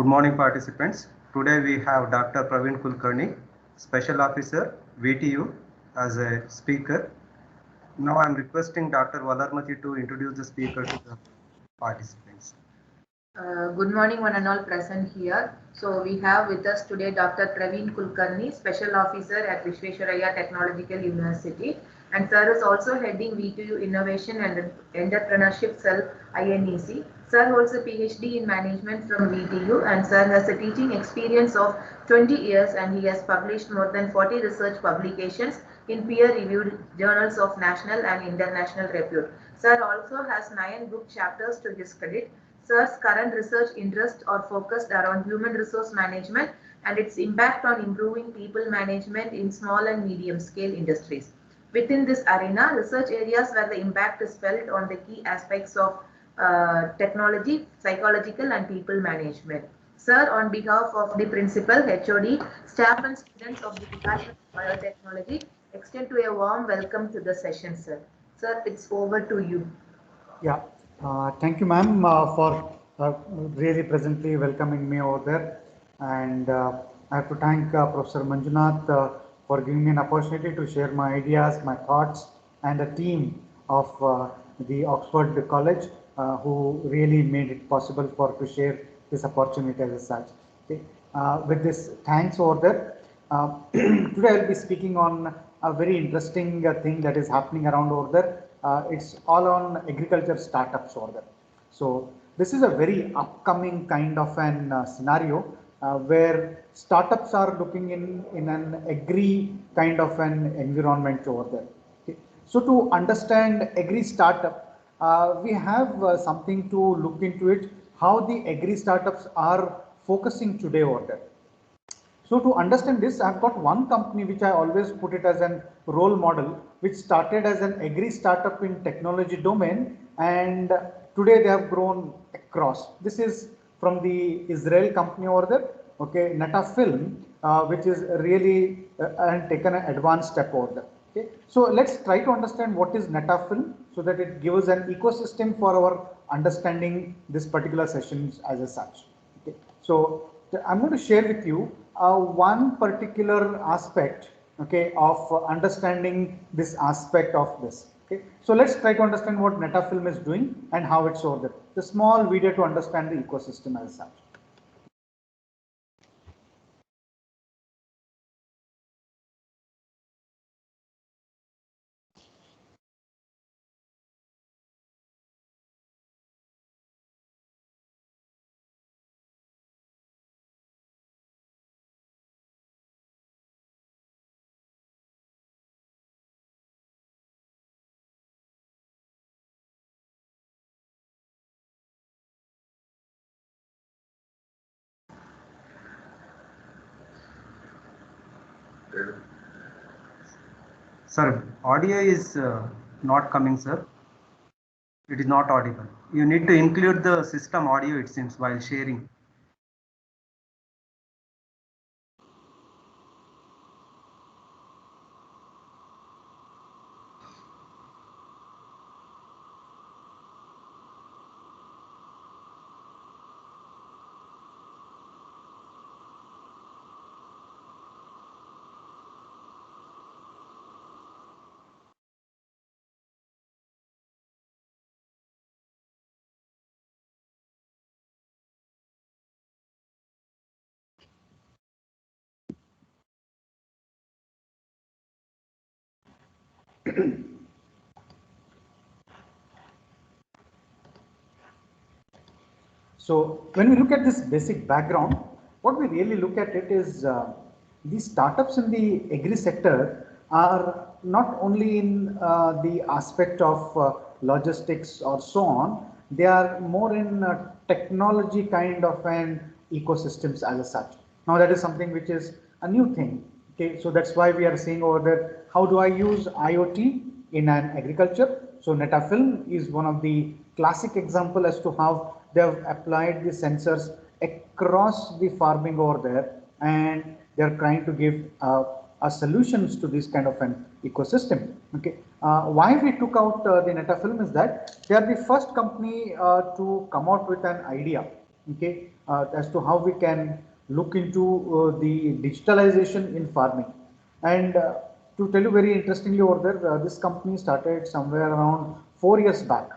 Good morning, participants. Today we have Dr. Praveen Kulkarni, Special Officer, VTU, as a speaker. Now I am requesting Dr. Valarmati to introduce the speaker to the participants. Good morning, one and all present here. So we have with us today Dr. Praveen Kulkarni, Special Officer at Visvesvaraya Technological University, and sir is also heading VTU Innovation and Entrepreneurship Cell INEC. Sir holds a PhD in Management from VTU, and sir has a teaching experience of 20 years, and he has published more than 40 research publications in peer-reviewed journals of national and international repute. Sir also has 9 book chapters to his credit. Sir's current research interests are focused around human resource management and its impact on improving people management in small and medium scale industries. Within this arena, research areas where the impact is felt on the key aspects of technology, psychological and people management. Sir, on behalf of the principal, HOD, staff and students of the Department of Biotechnology, extend to a warm welcome to the session, sir. Sir, it's over to you. Yeah, thank you, ma'am, for really presently welcoming me over there. And I have to thank Professor Manjunath for giving me an opportunity to share my ideas, my thoughts, and the team of the Oxford College who really made it possible for to share this opportunity as such. Okay. With this, thanks over there. Today I'll be speaking on a very interesting thing that is happening around over there. It's all on agriculture startups over there. So this is a very upcoming kind of an scenario where startups are looking in an agri kind of an environment over there. Okay. So to understand agri startup, we have something to look into it, how the agri startups are focusing today over there. So to understand this, I've got one company which I always put it as a role model, which started as an agri startup in technology domain, and today they have grown across. This is from the Israel company over there, okay, Netafilm, which is really and taken an advanced step over there. Okay, so let's try to understand what is Netafilm so that it gives an ecosystem for our understanding this particular sessions as a such. Okay, so I'm going to share with you one particular aspect, okay, of understanding this aspect of this. Okay, so let's try to understand what Netafilm is doing and how it's over there. The small video to understand the ecosystem as such. Sir, audio is not coming, sir. It is not audible. You need to include the system audio, it seems, while sharing. So when we look at this basic background, what we really look at it is these startups in the agri sector are not only in the aspect of logistics or so on, they are more in technology kind of an ecosystems as such. Now that is something which is a new thing. Okay, so that's why we are saying over there, how do I use IoT in an agriculture? So Netafilm is one of the classic example as to how they have applied the sensors across the farming over there, and they are trying to give solutions to this kind of an ecosystem. Okay, why we took out the Netafilm is that they are the first company to come out with an idea. okay, as to how we can look into the digitalization in farming. And to tell you very interestingly over there, this company started somewhere around 4 years back,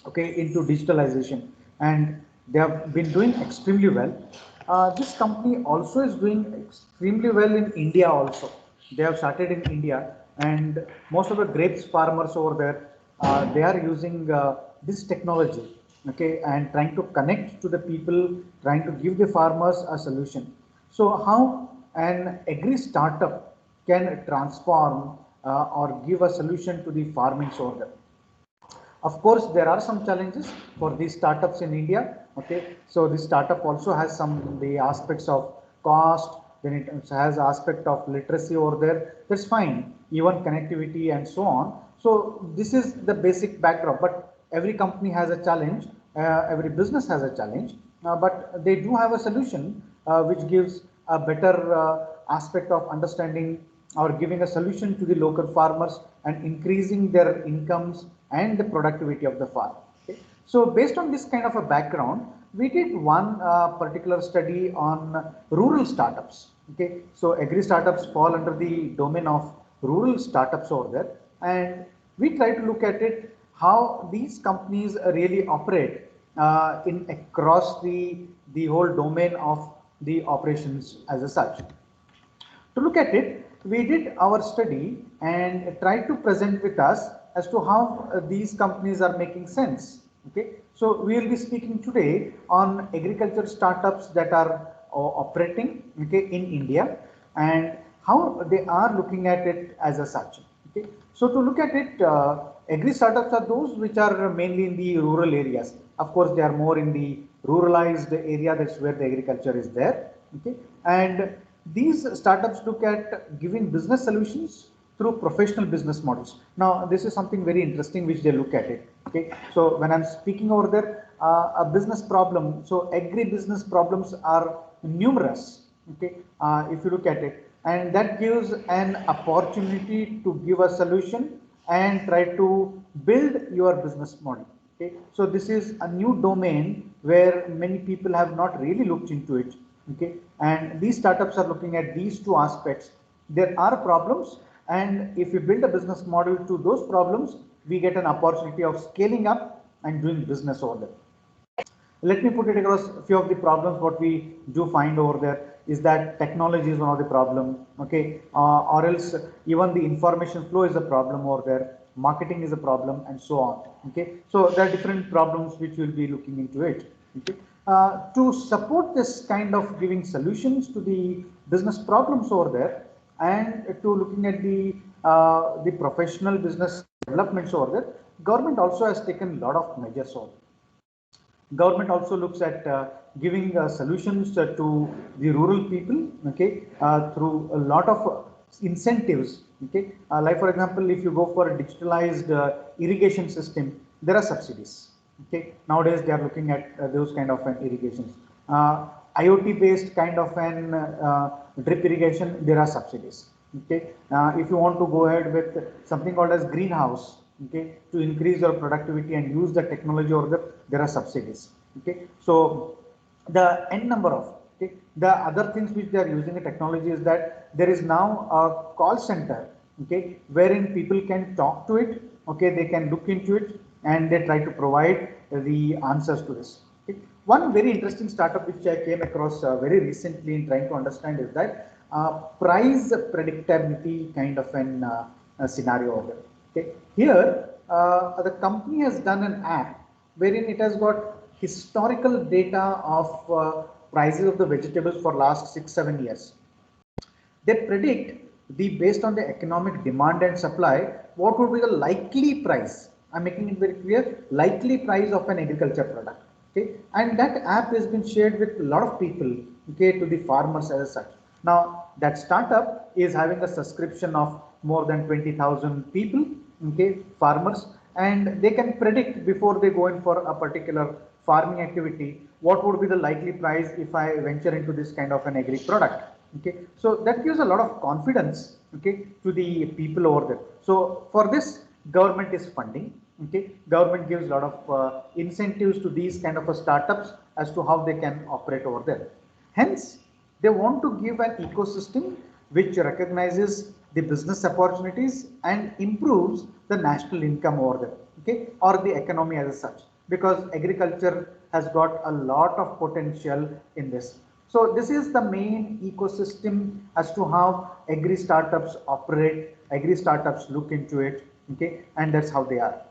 okay, into digitalization, and they have been doing extremely well. This company also is doing extremely well in India also. They have started in India, and most of the grapes farmers over there, they are using this technology, okay, and trying to connect to the people, trying to give the farmers a solution. So how an agri startup can transform or give a solution to the farming over there? Of course, there are some challenges for these startups in India. Okay, so this startup also has some the aspects of cost. Then it has aspect of literacy over there. That's fine. Even connectivity and so on. So this is the basic backdrop. But every company has a challenge. Every business has a challenge. But they do have a solution which gives a better aspect of understanding or giving a solution to the local farmers and increasing their incomes and the productivity of the farm. Okay. So based on this kind of a background, we did one particular study on rural startups. Okay. So agri startups fall under the domain of rural startups over there, and we try to look at it how these companies really operate in across the whole domain of the operations as such. To look at it, we did our study and tried to present with us as to how these companies are making sense. Okay, so we will be speaking today on agriculture startups that are operating, okay, in India, and how they are looking at it as a such. Okay, so to look at it, agri startups are those which are mainly in the rural areas. Of course, they are more in the ruralized area. That's where the agriculture is there. Okay, and these startups look at giving business solutions through professional business models. Now, this is something very interesting which they look at it. Okay, so when I'm speaking over there, a business problem. So agri-business problems are numerous. Okay, if you look at it, and that gives an opportunity to give a solution and try to build your business model. Okay, so this is a new domain where many people have not really looked into it. Okay, and these startups are looking at these two aspects. There are problems, and if we build a business model to those problems, we get an opportunity of scaling up and doing business over there. Let me put it across a few of the problems. What we do find over there is that technology is one of the problem. Okay, or else even the information flow is a problem over there. Marketing is a problem, and so on. Okay, so there are different problems which we'll be looking into it. Okay, to support this kind of giving solutions to the business problems over there, and to looking at the professional business developments over there, government also has taken a lot of measures over. Government also looks at giving solutions to the rural people, okay, through a lot of incentives, okay. Like for example, if you go for a digitalized irrigation system, there are subsidies, okay. Nowadays they are looking at those kind of irrigations. IoT based kind of an drip irrigation, there are subsidies, okay. If you want to go ahead with something called as greenhouse, okay, to increase your productivity and use the technology, or there are subsidies. Okay, so the n number of, okay, the other things which they are using the technology is that there is now a call center, okay, wherein people can talk to it, okay, they can look into it, and they try to provide the answers to this. Okay. One very interesting startup which I came across very recently in trying to understand is that price predictability kind of an scenario over there. Okay. Here, the company has done an app wherein it has got historical data of prices of the vegetables for last 6-7 years. They predict based on the economic demand and supply, what would be the likely price. I'm making it very clear, likely price of an agriculture product. Okay, and that app has been shared with a lot of people, okay, to the farmers as such. Now that startup is having a subscription of more than 20,000 people, okay, farmers, and they can predict before they go in for a particular farming activity what would be the likely price if I venture into this kind of an agri product. Okay, so that gives a lot of confidence, okay, to the people over there. So for this, government is funding, Okay, government gives a lot of incentives to these kind of startups as to how they can operate over there. Hence, they want to give an ecosystem which recognizes the business opportunities and improves the national income over there, okay, or the economy as such, because agriculture has got a lot of potential in this. So this is the main ecosystem as to how agri startups operate, agri startups look into it, okay, and that's how they are.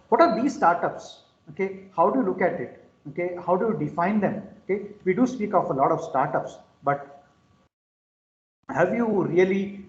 What are these startups? Okay, how do you look at it? Okay, how do you define them? Okay, we do speak of a lot of startups, but have you really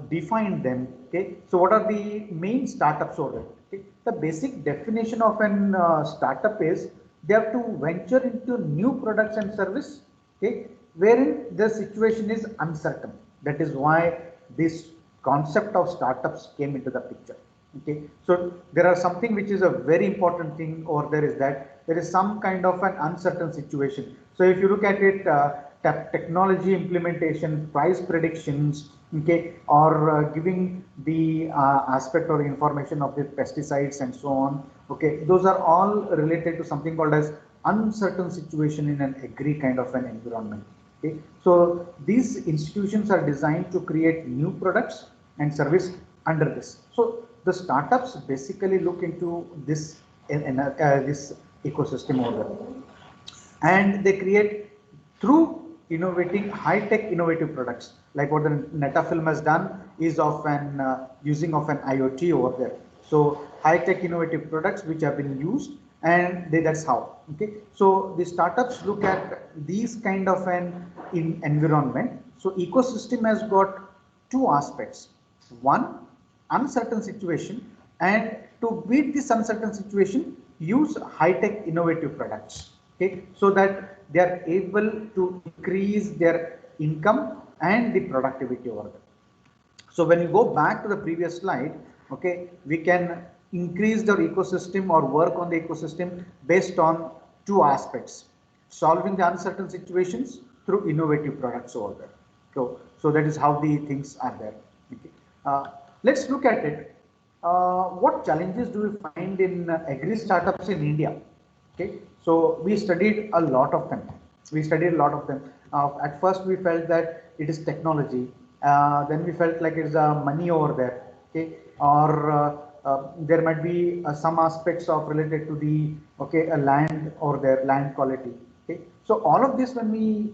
defined them? Okay, so what are the main startups over there? Okay, the basic definition of an startup is they have to venture into new products and service, okay, wherein the situation is uncertain. That is why this concept of startups came into the picture. Okay, so there are something which is a very important thing over there is that there is some kind of an uncertain situation. So if you look at it, technology implementation, price predictions, okay, or giving the aspect or information of the pesticides and so on, okay, those are all related to something called as uncertain situation in an agri kind of an environment. Okay, so these institutions are designed to create new products and service under this. So the startups basically look into this this ecosystem over there, and they create through innovating high-tech innovative products like what the Netafilm has done is of an using of an IoT over there. So high-tech innovative products which have been used, and that's how. Okay, so the startups look at these kind of an environment. So ecosystem has got two aspects. One, uncertain situation, and to beat this uncertain situation, use high-tech innovative products. Okay, so that they are able to increase their income and the productivity over there. So when you go back to the previous slide, okay, we can increase the ecosystem or work on the ecosystem based on two aspects: solving the uncertain situations through innovative products over there. So that is how the things are there. Okay. Let's look at it. What challenges do we find in agri startups in India? Okay, so we studied a lot of them. At first, we felt that it is technology. Then we felt like it's money over there. Okay, or there might be some aspects of related to the land or their land quality. Okay, so all of this when we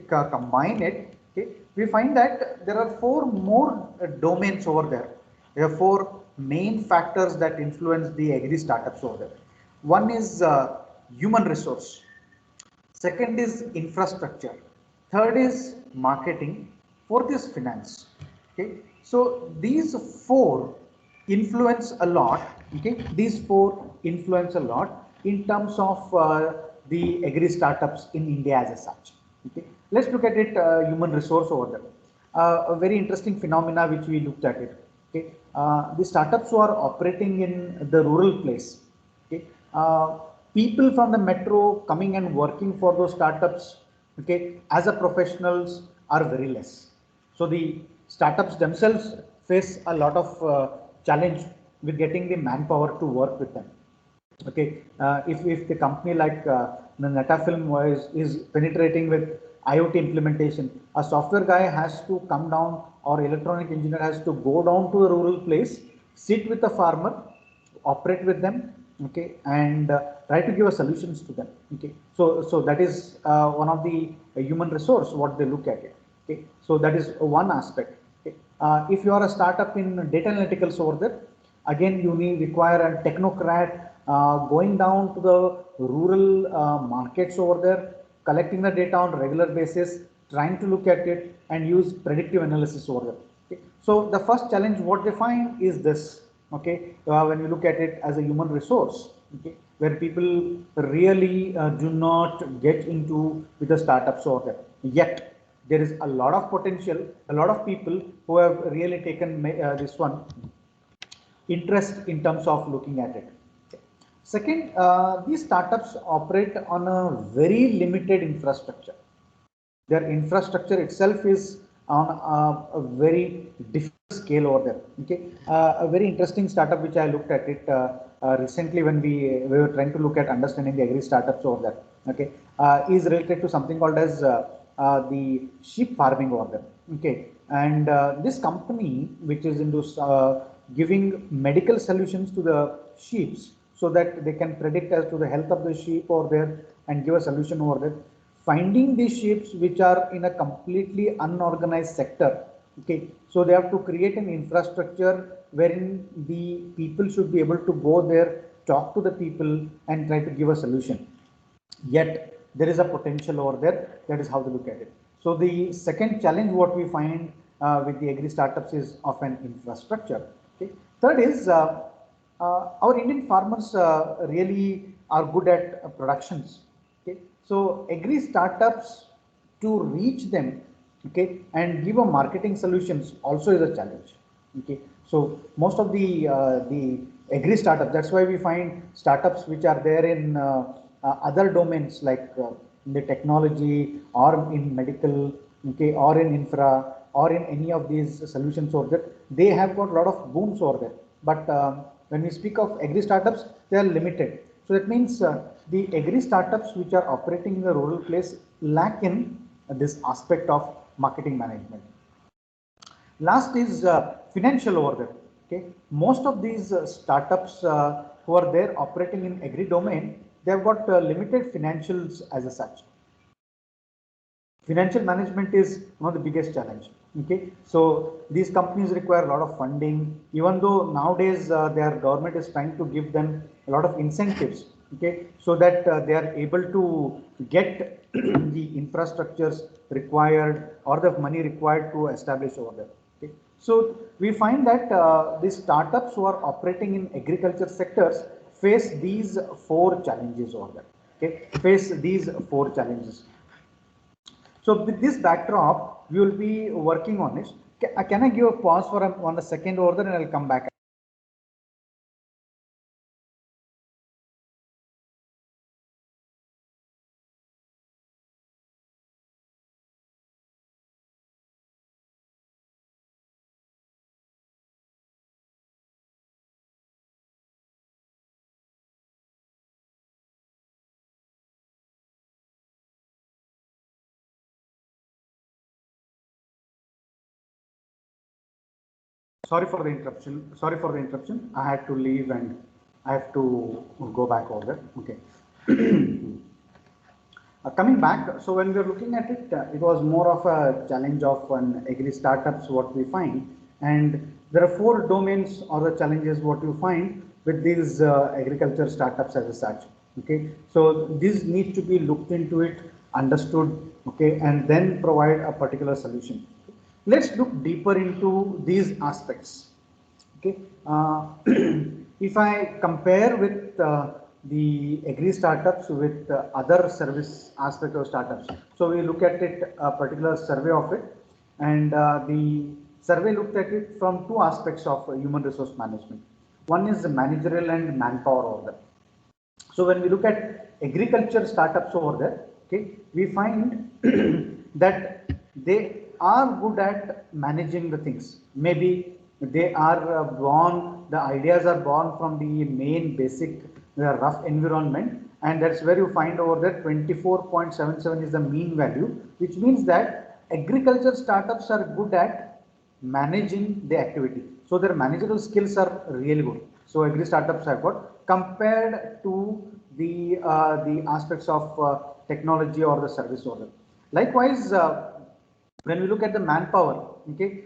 combine it, okay, we find that there are four more domains over there. There are four main factors that influence the agri startups over there. One is human resource. Second is infrastructure. Third is marketing. Fourth is finance. Okay, so these four influence a lot. Okay, these four influence a lot in terms of the agri startups in India as such. Okay, let's look at it. Human resource over there. A very interesting phenomena which we looked at it. Okay, the startups who are operating in the rural place. Okay, people from the metro coming and working for those startups, okay, as a professionals are very less. So the startups themselves face a lot of challenge with getting the manpower to work with them. Okay, if the company like the Netafilm is penetrating with IoT implementation, a software guy has to come down, or electronic engineer has to go down to a rural place, sit with the farmer, operate with them, okay, and try to give a solutions to them. Okay, so that is one of the human resource what they look at it. Okay, so that is one aspect. Okay, if you are a startup in data analyticals over there, again you need require a technocrat going down to the rural markets over there, collecting the data on a regular basis, trying to look at it and use predictive analysis over there. Okay, so the first challenge what they find is this. Okay, when you look at it as a human resource, okay, where people really do not get into with the startups over there. Yet there is a lot of potential, a lot of people who have really taken this one interest in terms of looking at it. Second, these startups operate on a very limited infrastructure. Their infrastructure itself is on a very different scale over there. Okay, a very interesting startup which I looked at it recently when we were trying to look at understanding the agri startups over there. Okay, is related to something called as the sheep farming over there. Okay, and this company which is into giving medical solutions to the sheep so that they can predict as to the health of the sheep over there and give a solution over there. Finding these sheep which are in a completely unorganized sector. Okay, so they have to create an infrastructure wherein the people should be able to go there, talk to the people, and try to give a solution. Yet there is a potential over there. That is how they look at it. So the second challenge what we find with the agri startups is of an infrastructure. Okay. Third is our Indian farmers really are good at productions. Okay. So agri startups, to reach them, okay, and give a marketing solutions also is a challenge. Okay, so most of the agri startups, that's why we find startups which are there in other domains like in the technology or in medical, okay, or in infra or in any of these solutions over there, they have got a lot of booms over there. But when we speak of agri startups, they are limited. So that means the agri startups which are operating in the rural place lack in this aspect of marketing management. Last is financial over there. Okay, most of these startups who are there operating in agri domain, they have got limited financials as a such. Financial management is one of the biggest challenge. Okay, so these companies require a lot of funding, even though nowadays their government is trying to give them a lot of incentives. Okay, so that they are able to get the infrastructures required or the money required to establish over there. Okay, so we find that the startups who are operating in agriculture sectors face these four challenges over there. Okay, face these four challenges. So with this backdrop, we will be working on it. Can I give a pause for 1 second over there and I'll come back? Sorry for the interruption. Sorry for the interruption. I had to leave and I have to go back over there. Okay. Coming back, so when we are looking at it, it was more of a challenge of an agri startups what we find, and there are four domains or the challenges what you find with these agriculture startups as such. Okay, so this needs to be looked into it, understood, okay, and then provide a particular solution. Let's look deeper into these aspects. Okay, if I compare with the agri startups with other service aspect of startups, so we look at it a particular survey of it, and the survey looked at it from two aspects of human resource management. One is the managerial and manpower over there. So when we look at agriculture startups over there, okay, we find that they are good at managing the things. Maybe they are born, the ideas are born from the main basic rough environment, and that's where you find over there 24.77 is the mean value, which means that agriculture startups are good at managing the activity. So their managerial skills are really good. So agri startups have got compared to the aspects of technology or the service order. Likewise, when we look at the manpower, okay,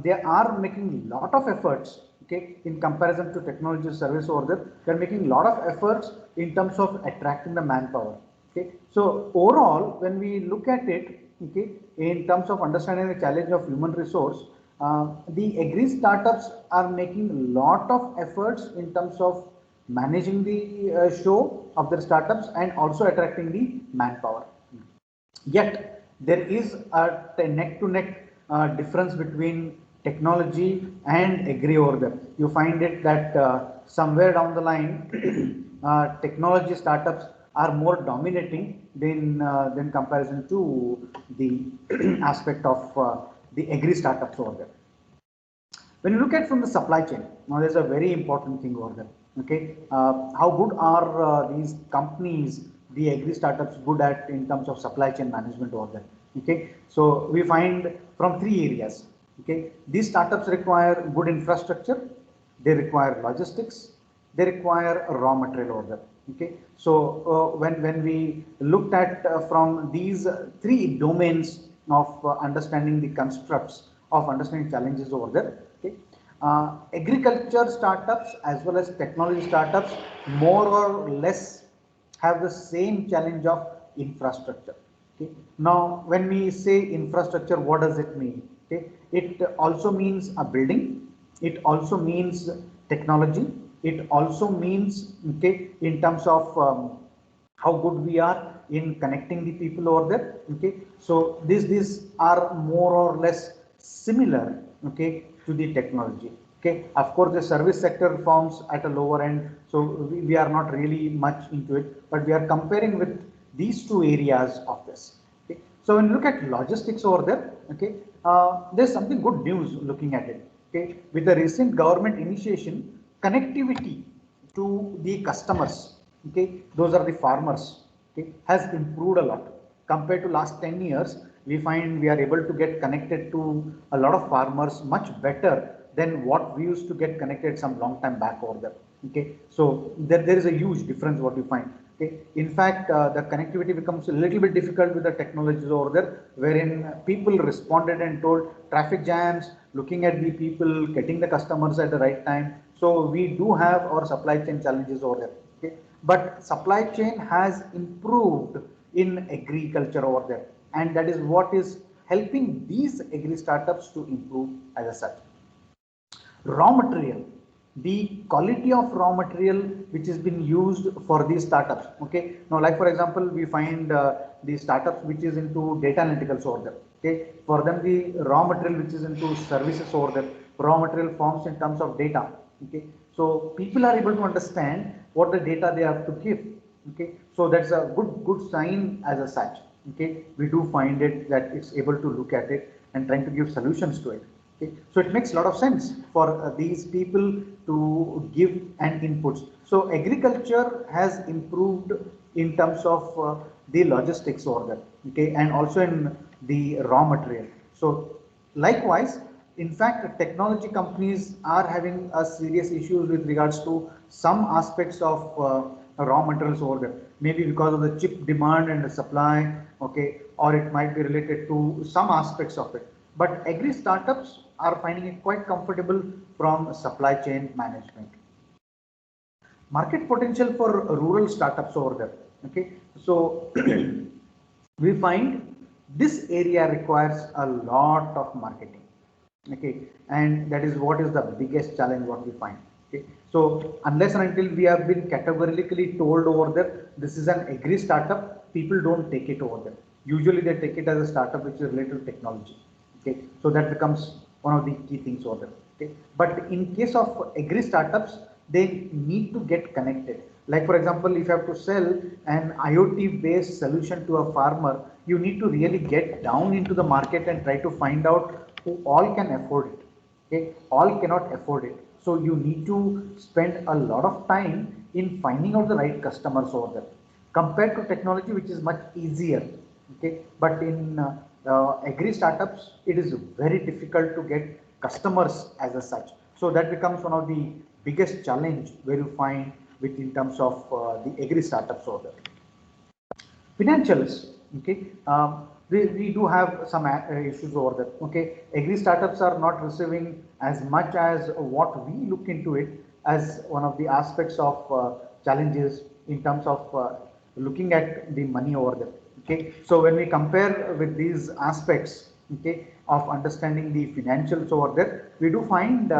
they are making lot of efforts, okay, in comparison to technology service order. They are making lot of efforts in terms of attracting the manpower. Okay, so overall, when we look at it, okay, in terms of understanding the challenge of human resource, the agri startups are making a lot of efforts in terms of managing the show of their startups and also attracting the manpower. Yet there is a neck to neck difference between technology and agri over there. You find it that somewhere down the line, technology startups are more dominating than comparison to the aspect of the agri startups over there. When you look at from the supply chain, now there's a very important thing over there. Okay, how good are these companies, the agri startups, good at in terms of supply chain management over there? Okay, so we find from three areas. Okay, these startups require good infrastructure, they require logistics, they require raw material over there. Okay, so when we looked at from these three domains of understanding the constructs of understanding challenges over there. Okay, agriculture startups as well as technology startups more or less have the same challenge of infrastructure. Okay. Now, when we say infrastructure, what does it mean? Okay. It also means a building. It also means technology. It also means, okay, in terms of how good we are in connecting the people over there. Okay. So these are more or less similar, okay, to the technology. Okay, of course, the service sector forms at a lower end, so we are not really much into it, but we are comparing with these two areas of this. Okay, so when you look at logistics over there, okay, there's something good news looking at it. Okay, with the recent government initiation, connectivity to the customers, okay, those are the farmers, okay, has improved a lot compared to last 10 years. We find we are able to get connected to a lot of farmers much better than what we used to get connected some long time back over there. Okay, so there is a huge difference what we find. Okay, in fact, the connectivity becomes a little bit difficult with the technologies over there, wherein people responded and told traffic jams, looking at the people, getting the customers at the right time. So we do have our supply chain challenges over there. Okay, but supply chain has improved in agriculture over there, and that is what is helping these agri startups to improve as such. Raw material, the quality of raw material which has been used for these startups. Okay, now like for example, we find the startups which is into data analytics over there. Okay, for them the raw material which is into services over there, raw material forms in terms of data. Okay, so people are able to understand what the data they have to give. Okay, so that's a good sign as a such. Okay, we do find it that it's able to look at it and trying to give solutions to it. Okay. So it makes a lot of sense for these people to give an inputs. So agriculture has improved in terms of the logistics over there, okay, and also in the raw material. So likewise, in fact, technology companies are having a serious issues with regards to some aspects of raw materials over there. Maybe because of the chip demand and the supply, okay, or it might be related to some aspects of it. But agri startups are finding it quite comfortable from supply chain management. Market potential for rural startups over there. Okay, so we find this area requires a lot of marketing. Okay, and that is what is the biggest challenge what we find. Okay, so unless and until we have been categorically told over there, this is an agri startup, people don't take it over there. Usually they take it as a startup which is related to technology. Okay, so that becomes one of the key things over there. Okay, but in case of agri startups, they need to get connected. Like for example, if you have to sell an IoT based solution to a farmer, you need to really get down into the market and try to find out who all can afford it. Okay, all cannot afford it. So you need to spend a lot of time in finding out the right customers over there. Compared to technology, which is much easier. Okay, but in agri startups, it is very difficult to get customers as a such. So that becomes one of the biggest challenge where you find with in terms of the agri startups over there. Financials, okay, we do have some issues over there. Okay, agri startups are not receiving as much as what we look into it as one of the aspects of challenges in terms of looking at the money over there. Okay, so when we compare with these aspects, okay, of understanding the financials over there, we do find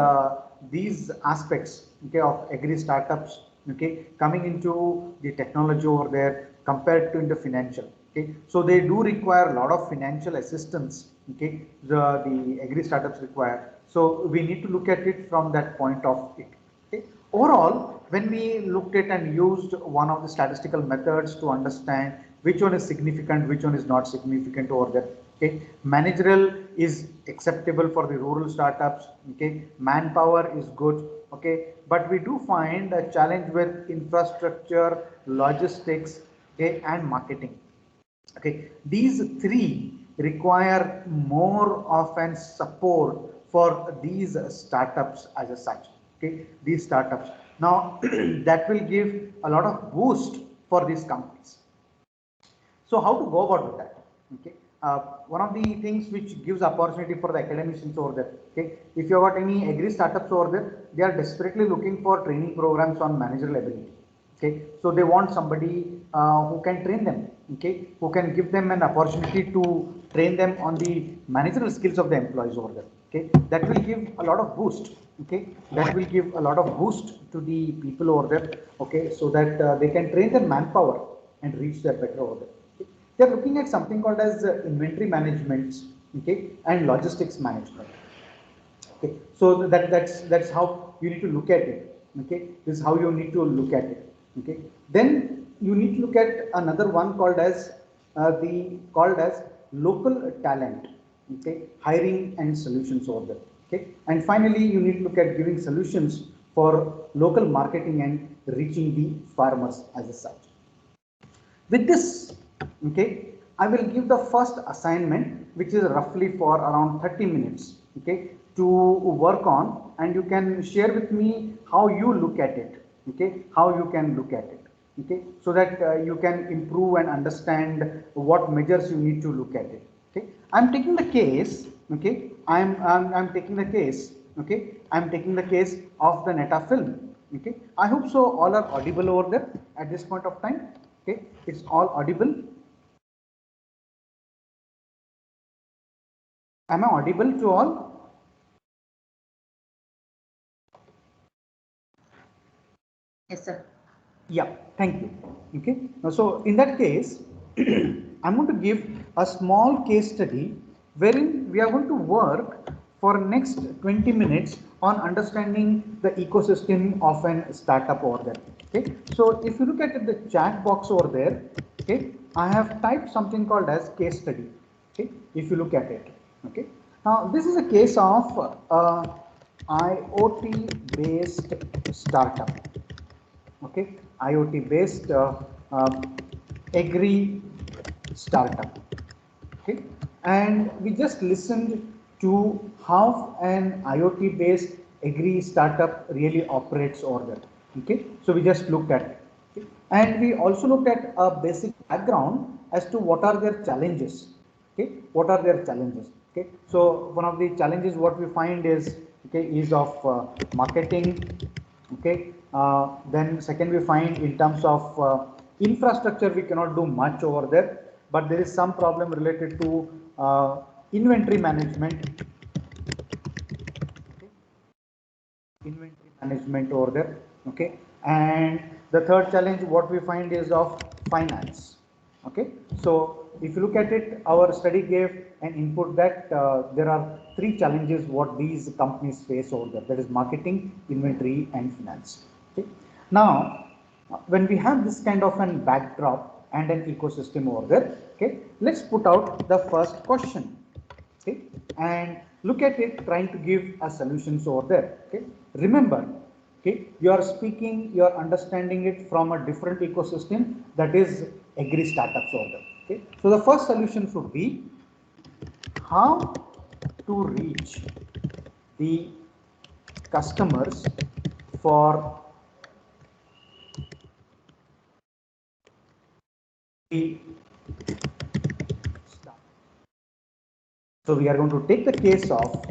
these aspects, okay, of agri startups, okay, coming into the technology over there compared to in the financial. Okay, so they do require a lot of financial assistance. Okay, the agri startups require. So we need to look at it from that point of it. Okay, overall, when we looked at and used one of the statistical methods to understand which one is significant, which one is not significant over there. Okay, managerial is acceptable for the rural startups. Okay, manpower is good. Okay, but we do find a challenge with infrastructure, logistics, okay, and marketing. Okay, these three require more of an support for these startups as a such. Okay, these startups now that will give a lot of boost for these companies. So how to go about with that? Okay, one of the things which gives opportunity for the academicians over there. Okay, if you have got any agri startups over there, they are desperately looking for training programs on managerial ability. Okay, so they want somebody who can train them. Okay, who can give them an opportunity to train them on the managerial skills of the employees over there. Okay, that will give a lot of boost. Okay, that will give a lot of boost to the people over there. Okay, so that they can train their manpower and reach their better over there. Okay. They are looking at something called as inventory management, okay, and logistics management. Okay, so that's how you need to look at it. Okay, this is how you need to look at it. Okay, then you need to look at another one called as local talent. Okay, hiring and solutions over there. Okay, and finally you need to look at giving solutions for local marketing and reaching the farmers as such. With this, okay, I will give the first assignment, which is roughly for around 30 minutes, okay, to work on, and you can share with me how you look at it, okay, how you can look at it, okay, so that you can improve and understand what measures you need to look at it. Okay, I'm taking the case, okay, I'm taking the case, okay, I'm taking the case of the Netafilm. Okay, I hope so all are audible over there at this point of time. Okay, it's all audible. Am I audible to all? Yes, sir. Yeah, thank you. Okay, so in that case, I'm going to give a small case study wherein we are going to work for next 20 minutes on understanding the ecosystem of an startup over there. Okay, so if you look at the chat box over there, okay, I have typed something called as case study. Okay, if you look at it, okay, now this is a case of IoT based startup. Okay, IoT based agri startup. Okay, and we just listened to how an IoT based agri startup really operates over there. Okay, so we just looked at it. Okay. And we also looked at a basic background as to what are their challenges. Okay, what are their challenges? Okay, so one of the challenges what we find is, okay, is of marketing. Okay, then second we find in terms of infrastructure we cannot do much over there, but there is some problem related to inventory management. Okay. Inventory management over there. Okay, and the third challenge what we find is of finance. Okay, so if you look at it, our study gave an input that there are three challenges what these companies face over there, that is marketing, inventory and finance. Okay, now when we have this kind of an backdrop and an ecosystem over there, okay, let's put out the first question. Okay, and look at it trying to give a solutions over there. Okay, remember, okay, you are speaking, you are understanding it from a different ecosystem, that is agri startups over there. Okay, so the first solution should be how to reach the customers for the startup. So we are going to take the case of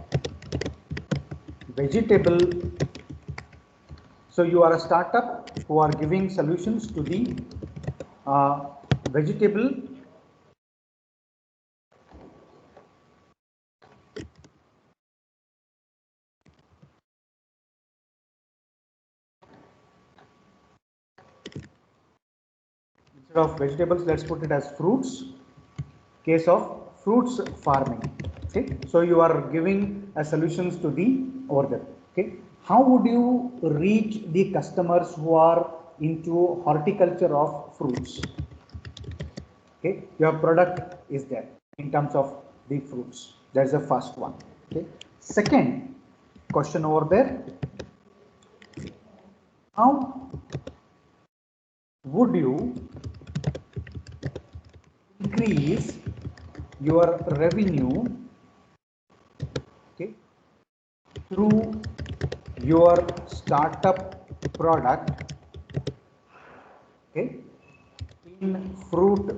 vegetable. So you are a startup who are giving solutions to the vegetable instead of vegetables, let's put it as fruits. Case of fruits farming. Okay, so you are giving solutions to the order. Okay, how would you reach the customers who are into horticulture of fruits? Okay, your product is there in terms of the fruits. That's the first one. Okay. Second question over there. How would you increase your revenue, okay, through your startup product, okay, in fruit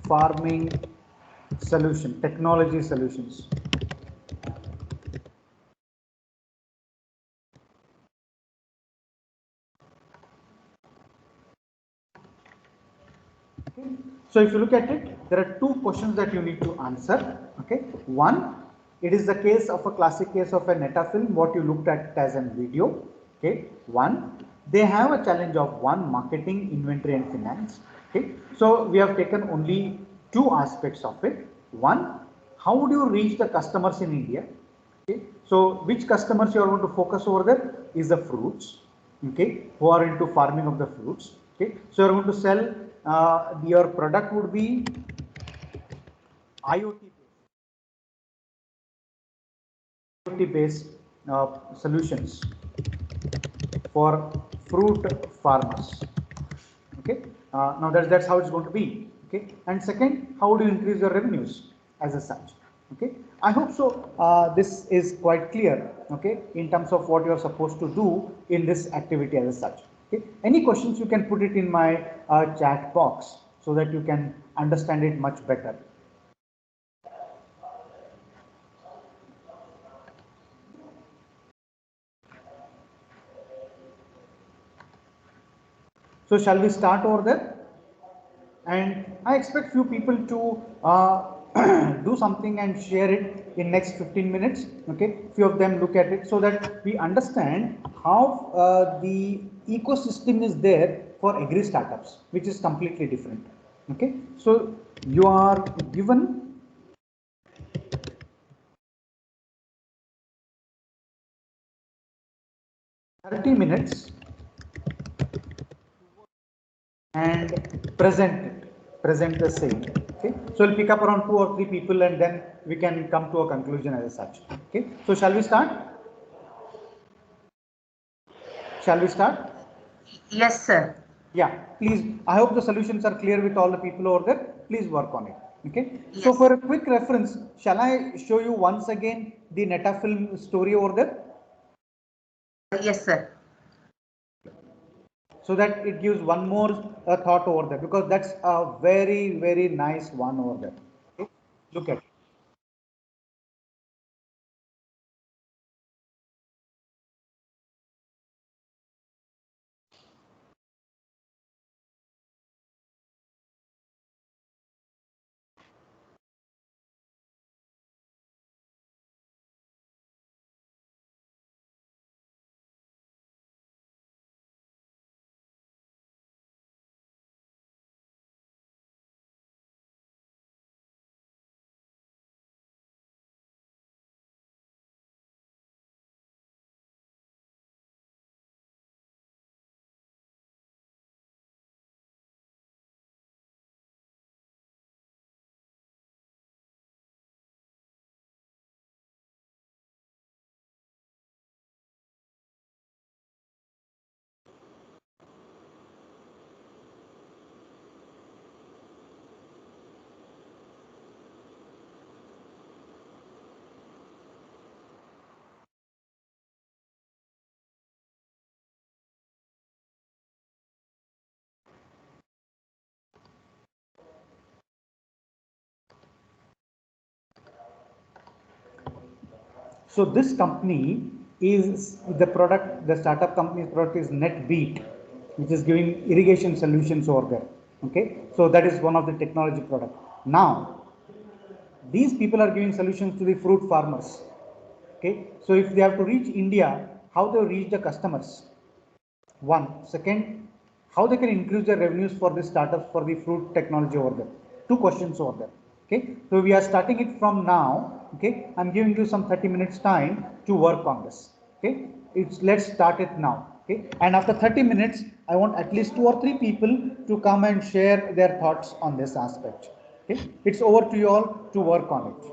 farming solution, technology solutions? Okay. So if you look at it, there are two questions that you need to answer. Okay. One, it is the case of a classic case of a Netafilm, what you looked at as a video. Okay. One, they have a challenge of one, marketing, inventory and finance. Okay. So we have taken only two aspects of it. One, how would you reach the customers in India? Okay. So which customers you are going to focus over there is the fruits, okay, who are into farming of the fruits. Okay. So you are going to sell, your product would be IoT based solutions for fruit farmers. Okay. Now that's how it's going to be. Okay. And second, how do you increase your revenues as a such? Okay. I hope so. This is quite clear. Okay. In terms of what you are supposed to do in this activity as such. Okay. Any questions, you can put it in my chat box so that you can understand it much better. So shall we start over there? And I expect few people to do something and share it in next 15 minutes. Okay, few of them look at it so that we understand how the ecosystem is there for agri startups, which is completely different. Okay, so you are given 30 minutes and present the same. Okay, so we'll pick up around 2 or 3 people and then we can come to a conclusion as such. Okay, so shall we start? Yes, sir. Yeah, please. I hope the solutions are clear with all the people over there. Please work on it. Okay. Yes. So for a quick reference, shall I show you once again the Netafilm story over there? Yes, sir. So that it gives one more thought over there, because that's a very, very nice one over there. Okay. Look at it. So this company is the product, the startup company's product is NetBeat, which is giving irrigation solutions over there. Okay, so that is one of the technology product. Now, these people are giving solutions to the fruit farmers. Okay, so if they have to reach India, how they reach the customers? One. Second, how they can increase their revenues for the startups for the fruit technology over there. Two questions over there. Okay, so we are starting it from now. Okay, I'm giving you some 30 minutes time to work on this. Okay, let's start it now. Okay, and after 30 minutes, I want at least 2 or 3 people to come and share their thoughts on this aspect. Okay, it's over to you all to work on it.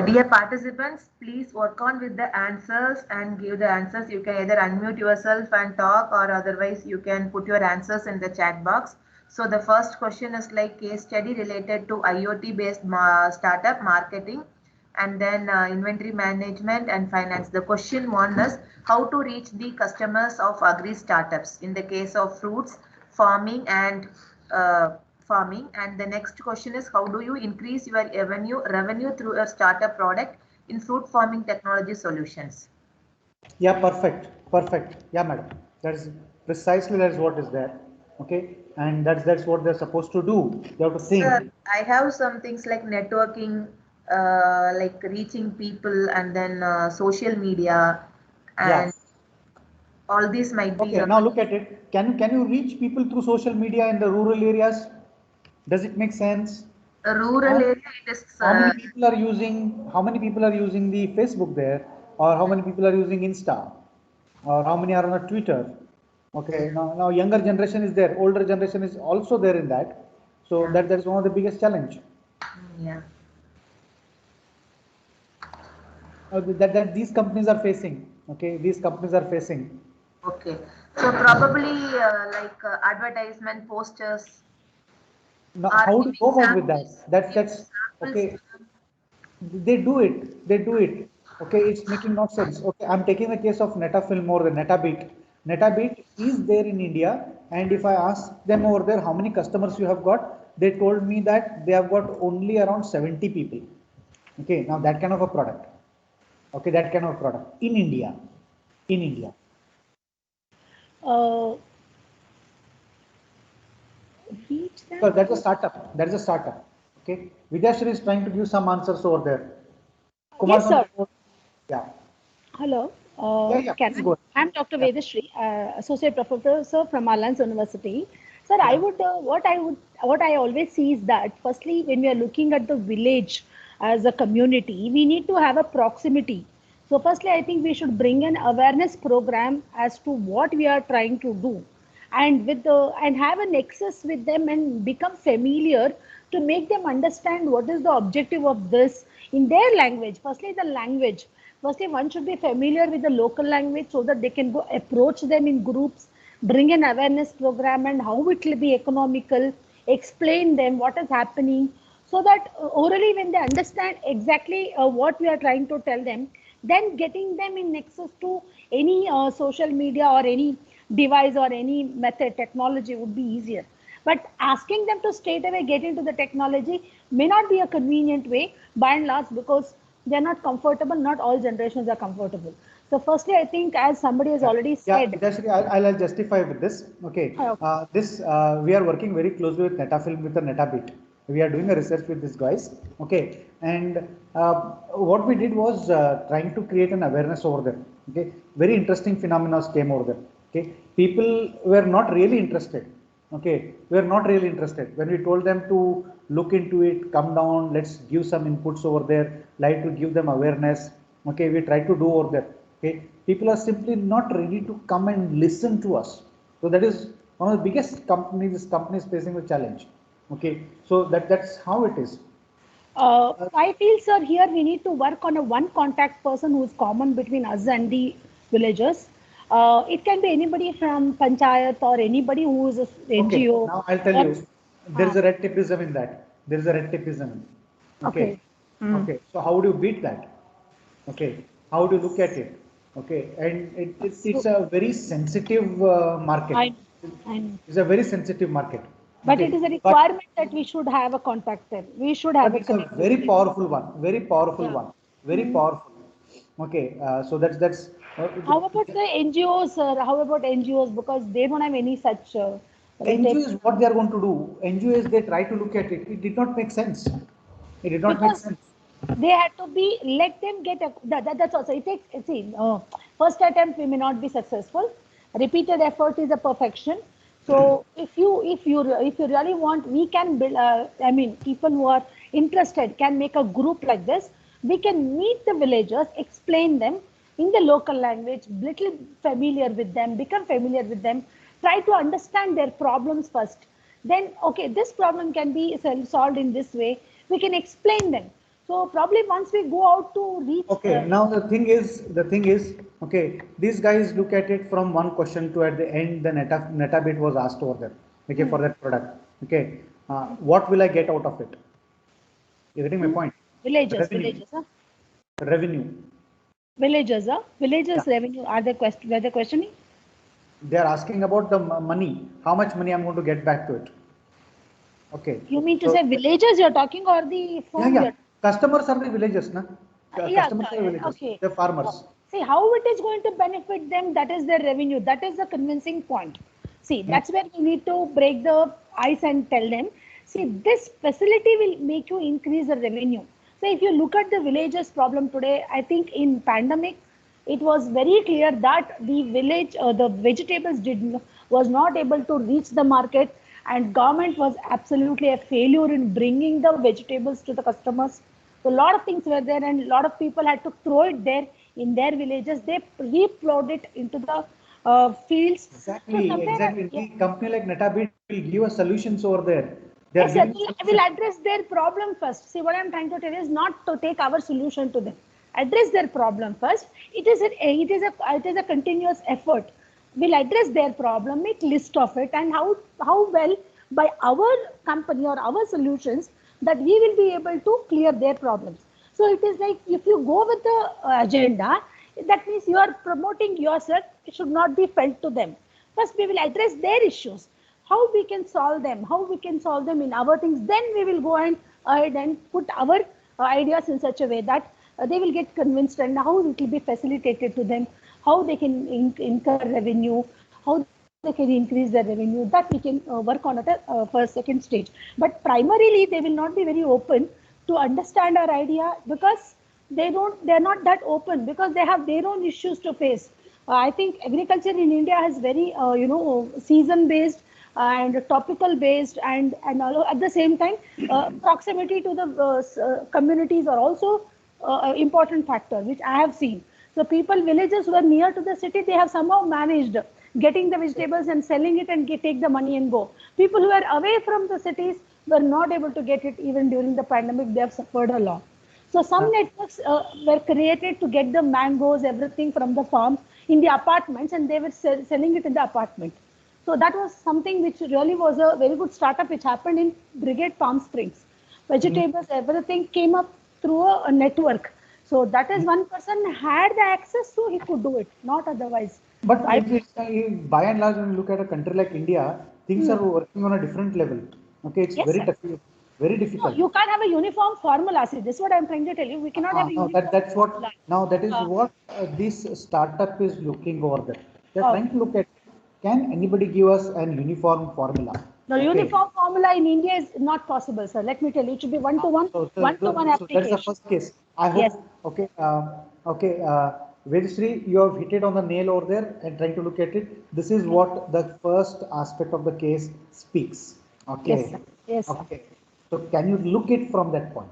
Dear participants, please work on with the answers and give the answers. You can either unmute yourself and talk, or otherwise you can put your answers in the chat box. So the first question is like case study related to IoT based startup marketing, and then inventory management and finance. The question one is how to reach the customers of agri startups in the case of fruits, farming and farming. And the next question is how do you increase your revenue through a startup product in fruit farming technology solutions? Yeah, perfect. Yeah, madam. That's precisely what is there. Okay, and that's what they're supposed to do. They have to think. Sir, I have some things like networking, like reaching people, and then social media, and Yeah. all these might be. Okay, now look at it. Can you reach people through social media in the rural areas? Does it make sense? Rural area, it is. How many people are using the Facebook there, or how many people are using Insta, or how many are on the Twitter? Okay, now younger generation is there, older generation is also there in that. So Yeah. that's one of the biggest challenge. Yeah. That these companies are facing. Okay, these companies are facing. Okay, so probably like advertisement posters. Now, Are how do you giving go about with samples, that? giving That's samples okay. to them. They do it. Okay, it's making no sense. Okay, I'm taking the case of Netafilm or the Netabit. Netabit is there in India, and if I ask them over there how many customers you have got, they told me that they have got only around 70 people. Okay, now that kind of a product. Okay, that kind of a product in India. In India. Because that's a startup. That is a startup. Okay. Vidyashri is trying to give some answers over there. Kumar, Yes, sir. yeah. Hello. Yeah, please go ahead. I'm Dr. Yeah. Vedashree, Associate Professor from Alliance University. Sir, Yeah. what I always see is that firstly, when we are looking at the village as a community, we need to have a proximity. So firstly, I think we should bring an awareness program as to what we are trying to do, and and have a nexus with them and become familiar to make them understand what is the objective of this in their language. Firstly, the language. Firstly, one should be familiar with the local language so that they can go approach them in groups, bring an awareness program and how it will be economical. explain them what is happening, so that orally when they understand exactly what we are trying to tell them, then getting them in access to any social media or any device or any method technology would be easier. But asking them to straight away get into the technology may not be a convenient way by and large, because they're not comfortable. Not all generations are comfortable. So firstly, I think, as somebody has already Yeah, said, Vidashri, I'll justify with this. Okay, we are working very closely with Netafilm, with the Netabit. We are doing a research with these guys. Okay, and what we did was trying to create an awareness over there. Okay, very interesting phenomena came over there. Okay, people were not really interested. Okay, we are not really interested. When we told them to look into it, come down, let's give some inputs over there, like to give them awareness. Okay, we try to do over there. Okay, people are simply not ready to come and listen to us. So that is one of the biggest companies facing the challenge. Okay, so that's how it is. I feel, sir, here we need to work on a one contact person who is common between us and the villagers. It can be anybody from panchayat or anybody who is a Okay, NGO. now I'll tell Or, you, there is a red tapeism in that. There is a red tapeism. Okay, okay. Mm. okay. So how do you beat that? Okay, how do you look at it? Okay, and it's So a very sensitive market. I, I know. It's a very sensitive market. But it Okay, is a requirement that we should have a contact there. We should have but a it's a connectivity. very powerful one. Very powerful Yeah. one. Very Mm. powerful. Okay, so that's How about the NGOs, sir? How about NGOs? Because they don't have any such NGO retail. is what they are going to do. NGO is they try to look at it. It did not make sense. It did not make Because sense. they had to be, let them get a, that's also, it takes, see, first attempt we may not be successful, repeated effort is a perfection. So if you really want, we can build, I mean, people who are interested can make a group like this. We can meet the villagers, explain them in the local language, little familiar with them, become familiar with them, try to understand their problems first. Then, okay, this problem can be solved in this way. We can explain them. So probably once we go out to reach, Okay, now the thing is, okay, these guys look at it from one question to at the end, the Netabit was asked over there, okay, for that product. Okay, what will I get out of it? You're getting my point? villagers, Revenue, villagers, huh? revenue. Villagers, huh? Yeah, Villagers revenue are the question, were the questioning? they are asking about the money, how much money I'm going to get back to it. Okay, You mean to so say villagers you're talking, or the yeah, firm yeah, you're? customers are the villagers, na? Yeah, Customers are the villagers, okay. they're farmers. See how it is going to benefit them. That is their revenue. That is the convincing point. See, Yeah. that's where we need to break the ice and tell them. See, this facility will make you increase the revenue. So if you look at the villagers' problem today, I think in pandemic, it was very clear that the village, the vegetables was not able to reach the market, and government was absolutely a failure in bringing the vegetables to the customers. So a lot of things were there, and a lot of people had to throw it there in their villages. They replowed it into the fields. So Exactly, somewhere, exactly. yeah, The company like Netabit will give us solutions over there. They are yes, sir, giving we'll solutions. address their problem first. See, what I'm trying to tell is not to take our solution to them. Address their problem first. It is a continuous effort. We'll address their problem, make list of it, and how well by our company or our solutions that we will be able to clear their problems. So it is like, if you go with the agenda, that means you are promoting yourself. It should not be felt to them. First, we will address their issues, how we can solve them, how we can solve them in our things. Then we will go and ahead and put our ideas in such a way that they will get convinced, and how it will be facilitated to them, how they can incur revenue, how they can increase their revenue. That we can work on at the first, second stage. But primarily, they will not be very open to understand our idea, because they're not that open, because they have their own issues to face. I think agriculture in India has very, season based and topical based, and at the same time, proximity to the communities are also important factor, which I have seen. So people, villagers who are near to the city, they have somehow managed getting the vegetables and selling it and take the money and go. People who are away from the cities were not able to get it. Even during the pandemic, they have suffered a lot. So some Now, networks were created to get the mangoes, everything from the farms in the apartments, and they were selling it in the apartment. So that was something which really was a very good startup which happened in Brigade Palm Springs. Vegetables, everything came up through a network. So that is one person had the access, so he could do it, not otherwise. But So I, by and large, when you look at a country like India, things are working on a different level. Okay, it's yes, very sir. tough, very No, difficult. you can't have a uniform formula. See, this is what I'm trying to tell you. We cannot have a Now uniform that's what formula. now that is Uh, what this startup is looking over there. They're uh, trying to look at, can anybody give us an uniform formula? the Okay. uniform formula in India is not possible, sir. Let me tell you, it should be one-to-one So that's the application. first case. I Yes, hope, okay, Vedashree, you have hit it on the nail over there and trying to look at it. This is what the first aspect of the case speaks. yes, sir. Okay, Yes, sir. okay. So can you look it from that point?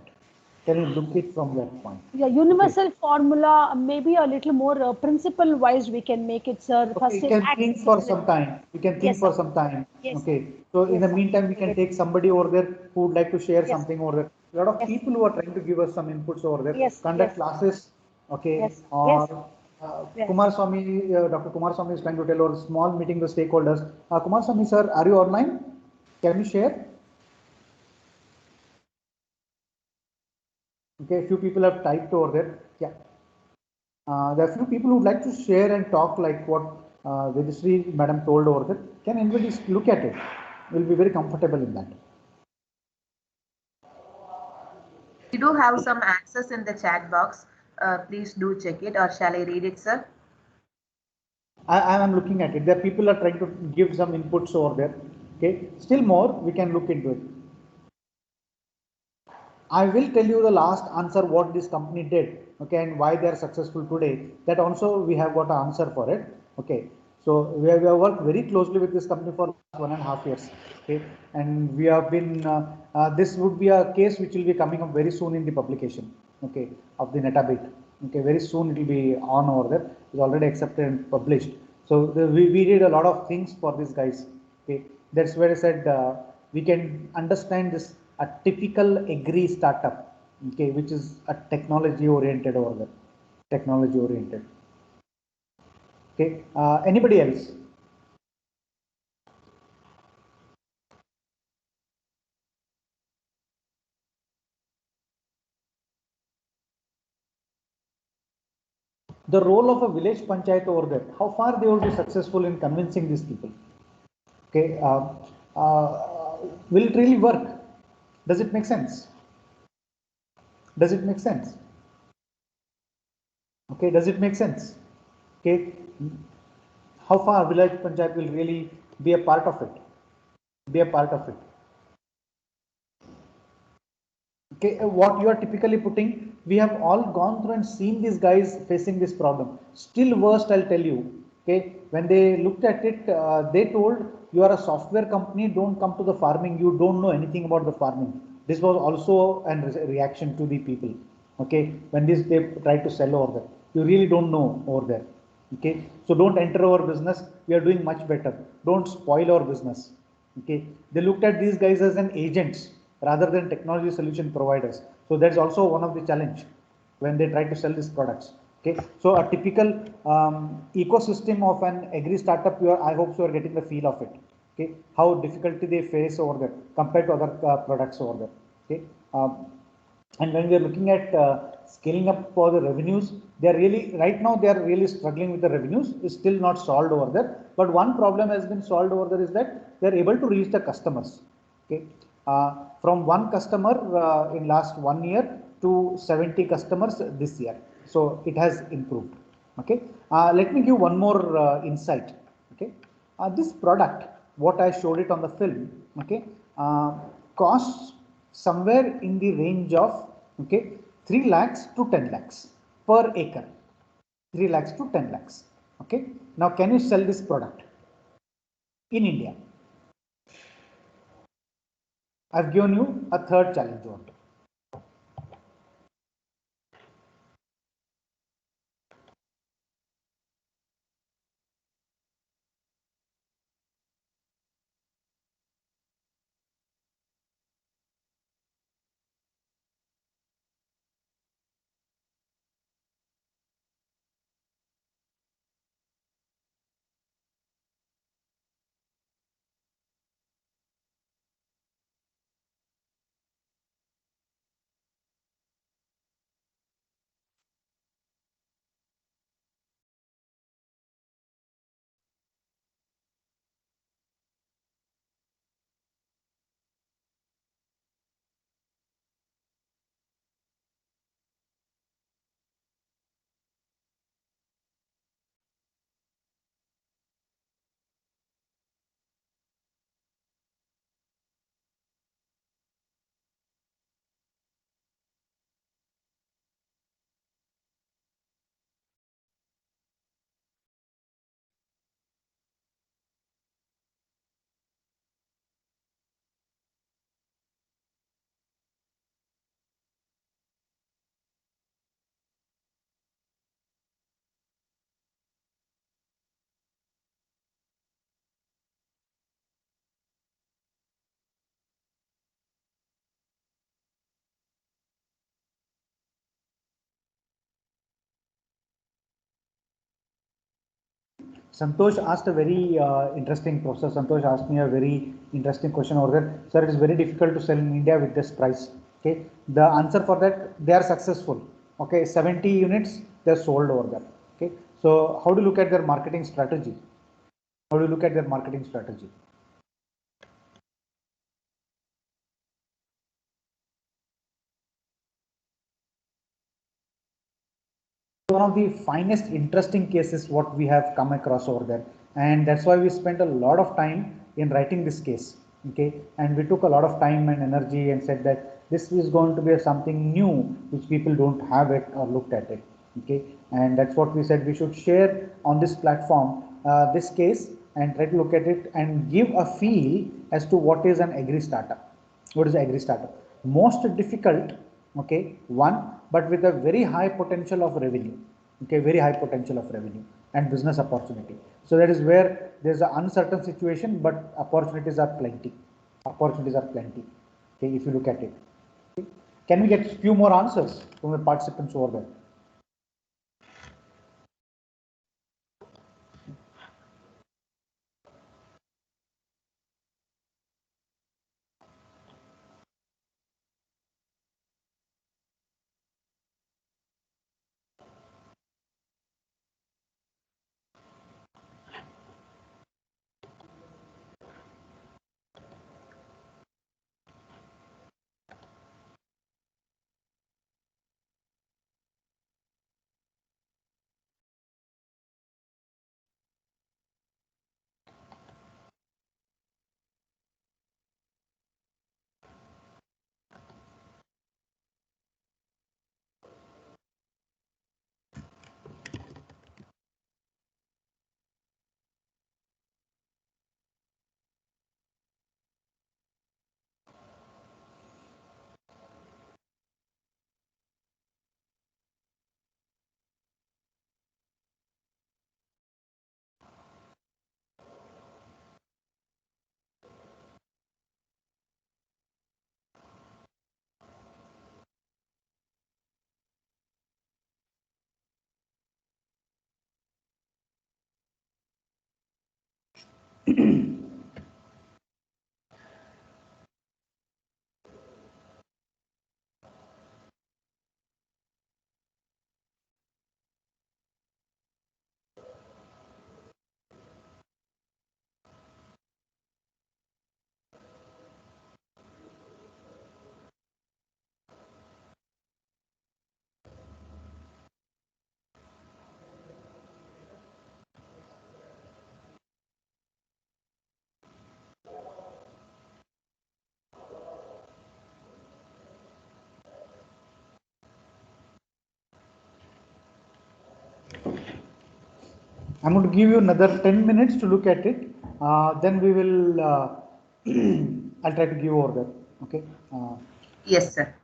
Can you look it from that point? Yeah, Okay. universal formula, maybe a little more principle-wise, we can make it, sir. Okay, First you is can think for some accessibility. time. You can think Yes, sir. for some time. Yes, sir. Okay. So in Yes, the sir. meantime, we can take somebody over there who would like to share Yes, something over there. A lot of yes, people who are trying to give us some inputs over there, yes, conduct yes, classes. Okay. yes, yes, Or yes. Kumar Swami, Dr. Kumar Swami is trying to tell our small meeting the stakeholders. Kumar Swami, sir, are you online? Can you share? Okay, a few people have typed over there. Yeah. There are few people who would like to share and talk like what Vedashree madam told over there. Can anybody look at it? We'll be very comfortable in that. We do have some access in the chat box. Please do check it, or shall I read it, sir? I am looking at it. There are people are trying to give some inputs over there. Okay, still more we can look into it. I will tell you the last answer what this company did, okay, and why they are successful today. That also we have got an answer for it, okay. So we have worked very closely with this company for 1.5 years, okay, and we have been. This would be a case which will be coming up very soon in the publication, okay, of the Netabit. Okay, very soon it will be on over there. It's already accepted and published. So we did a lot of things for these guys. Okay, that's where I said we can understand this a typical agri startup. Okay, which is a technology oriented over there. Technology oriented. Okay, anybody else? The role of a village panchayat over there. How far they will be successful in convincing these people? Okay, will it really work? Does it make sense? Does it make sense? Okay, does it make sense? Okay, how far village panchayat will really be a part of it? Be a part of it. Okay, what you are typically putting, we have all gone through and seen these guys facing this problem. Still worst, I'll tell you. Okay, when they looked at it, they told you are a software company, don't come to the farming, you don't know anything about the farming. This was also a reaction to the people. Okay, when this they tried to sell over there, you really don't know over there. Okay, so don't enter our business, we are doing much better. Don't spoil our business. Okay, they looked at these guys as an agents rather than technology solution providers. So that's also one of the challenge when they try to sell these products. Okay, so a typical ecosystem of an agri startup, I hope you are getting the feel of it. Okay, how difficulty they face over there compared to other products over there. Okay, and when we are looking at scaling up for the revenues, they are really right now they are really struggling with the revenues. Is still not solved over there. But one problem has been solved over there is that they are able to reach the customers. Okay, from one customer in last 1 year to 70 customers this year. So it has improved. Okay, let me give one more insight. Okay, this product, what I showed it on the film. Okay, costs somewhere in the range of, okay, 3 lakhs to 10 lakhs per acre. 3 lakhs to 10 lakhs. Okay, now can you sell this product in India? I've given you a third challenge over here. Santosh asked a very interesting, Professor Santosh asked me a very interesting question over there. Sir, it is very difficult to sell in India with this price. Okay, the answer for that, they are successful. Okay, 70 units they are sold over there. Okay, so how do you look at their marketing strategy? How do you look at their marketing strategy? One of the finest interesting cases what we have come across over there, and that's why we spent a lot of time in writing this case. Okay, and we took a lot of time and energy and said that this is going to be something new which people don't have it or looked at it. Okay, and that's what we said we should share on this platform this case and try to look at it and give a feel as to what is an agri startup. What is agri startup? Most difficult, okay, one, but with a very high potential of revenue. Okay, very high potential of revenue and business opportunity. So that is where there's an uncertain situation, but opportunities are plenty. Opportunities are plenty. Okay, if you look at it. Okay. Can we get few more answers from the participants over there? I'm going to give you another 10 minutes to look at it. Then we will, I'll try to give over there. Okay. Yes, sir.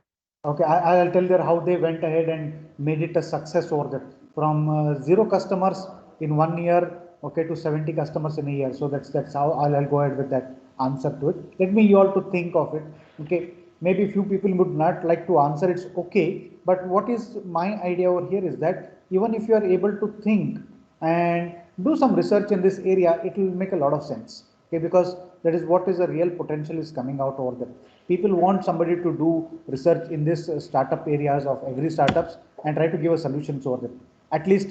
Okay, I'll tell there how they went ahead and made it a success over there. From 0 customers in 1 year, okay, to 70 customers in a year. So that's how I'll go ahead with that answer to it. Let me you all to think of it. Okay, maybe few people would not like to answer. It's okay, but what is my idea over here is that even if you are able to think and do some research in this area, it will make a lot of sense. Okay, because that is what is the real potential is coming out over there. People want somebody to do research in this startup areas of agri startups and try to give a solutions over there. At least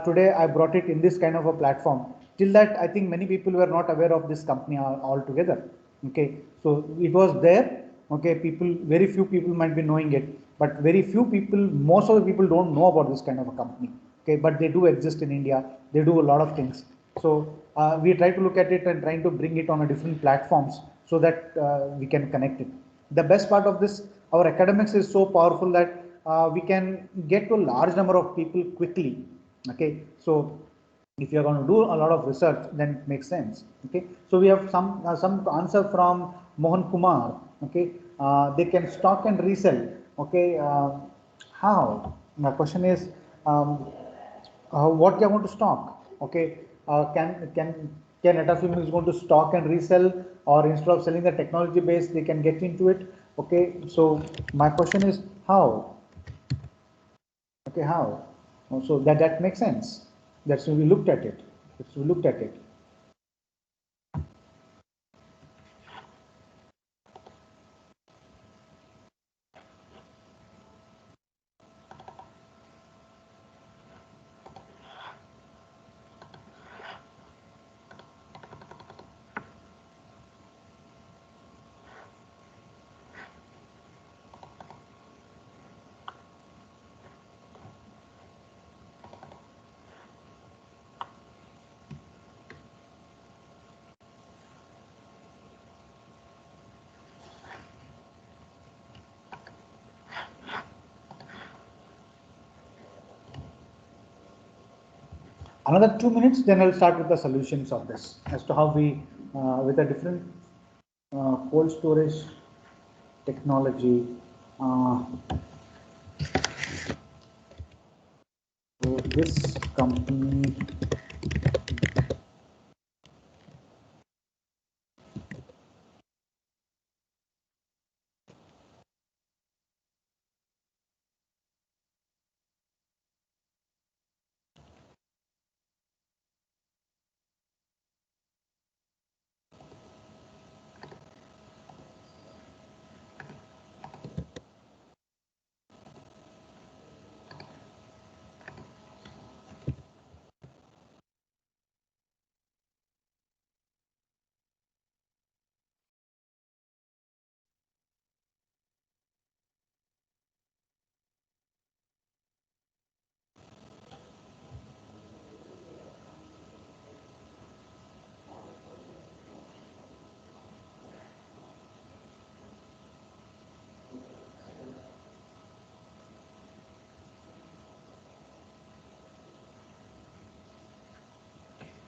today I brought it in this kind of a platform. Till that, I think many people were not aware of this company altogether. Okay, so it was there. Okay, people, very few people might be knowing it, but very few people, most of the people don't know about this kind of a company. Okay, but they do exist in India. They do a lot of things. So we try to look at it and trying to bring it on a different platforms so that we can connect it. The best part of this, our academics is so powerful that we can get to a large number of people quickly. Okay, so if you're going to do a lot of research, then it makes sense. Okay, so we have some answer from Mohan Kumar. Okay, they can stock and resell. Okay, how? My question is, what they want to stock? Okay, can Atafilm is going to stock and resell, or instead of selling the technology base, they can get into it? Okay, so my question is how? Okay, how? So that makes sense. That's when we looked at it. if you looked at it. Another 2 minutes, then I'll start with the solutions of this as to how we, with a different cold storage technology, so this company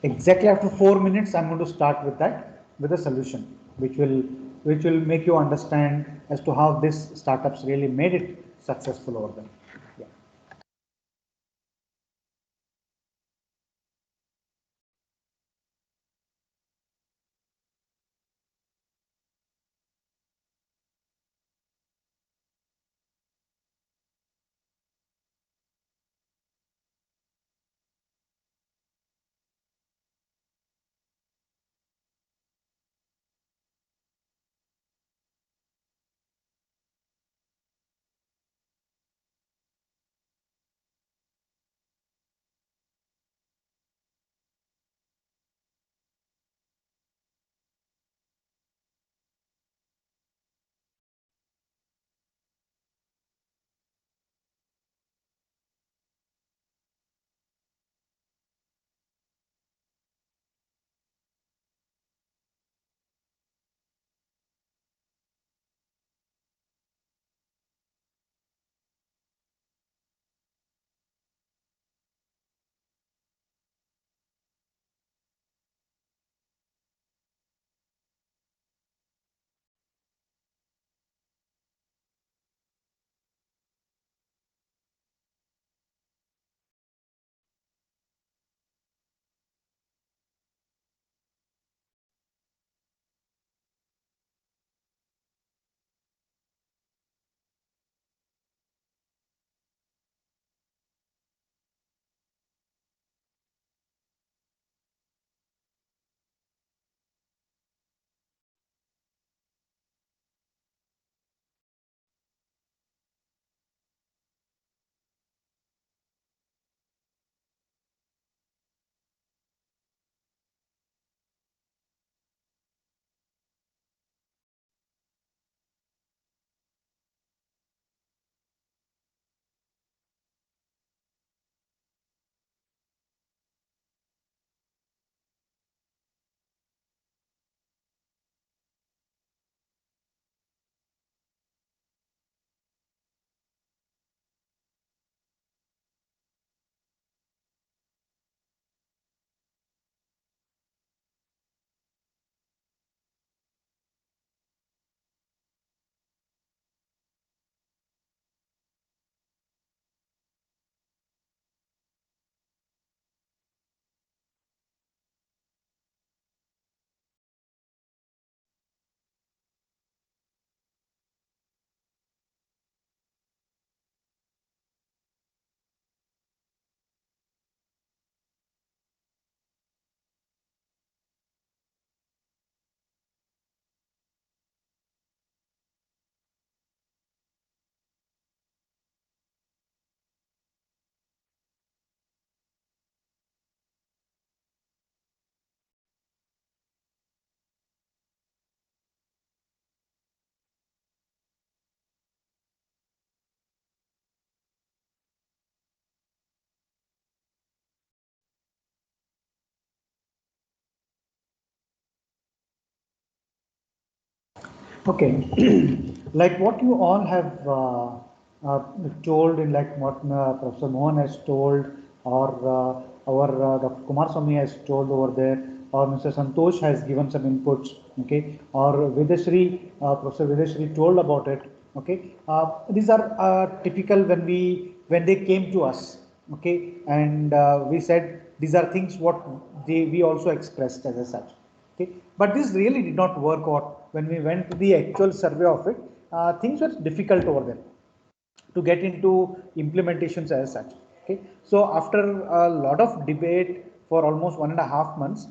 exactly after 4 minutes, I'm going to start with that, with a solution, which will make you understand as to how this startups really made it successful over there. Yeah. Okay, like what you all have told, in like what Professor Mohan has told, or our Dr. Kumaraswamy has told over there, or Mr. Santosh has given some inputs, okay, or Vedashri, Professor Vedashri told about it, okay. These are typical when they came to us, okay, and we said these are things what we also expressed as such. Okay, but this really did not work out. When we went to the actual survey of it, things were difficult over there to get into implementations as such. Okay, so after a lot of debate for almost 1.5 months,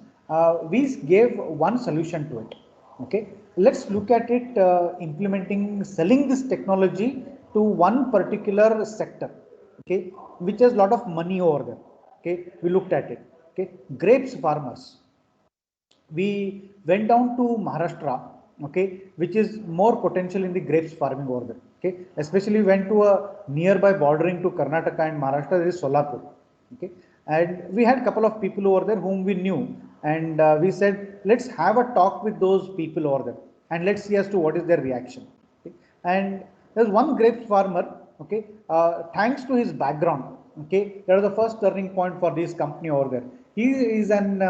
we gave one solution to it. Okay, let's look at it selling this technology to one particular sector. Okay, which has a lot of money over there. Okay, we looked at it. Okay, grapes farmers, we went down to Maharashtra, okay, which is more potential in the grapes farming over there. Okay, especially went to a nearby bordering to Karnataka and Maharashtra, there is Solapur. Okay, and we had a couple of people over there whom we knew, and we said, let's have a talk with those people over there, and let's see as to what is their reaction. Okay? And there's one grapes farmer, okay, thanks to his background, okay, that was the first turning point for this company over there. He is an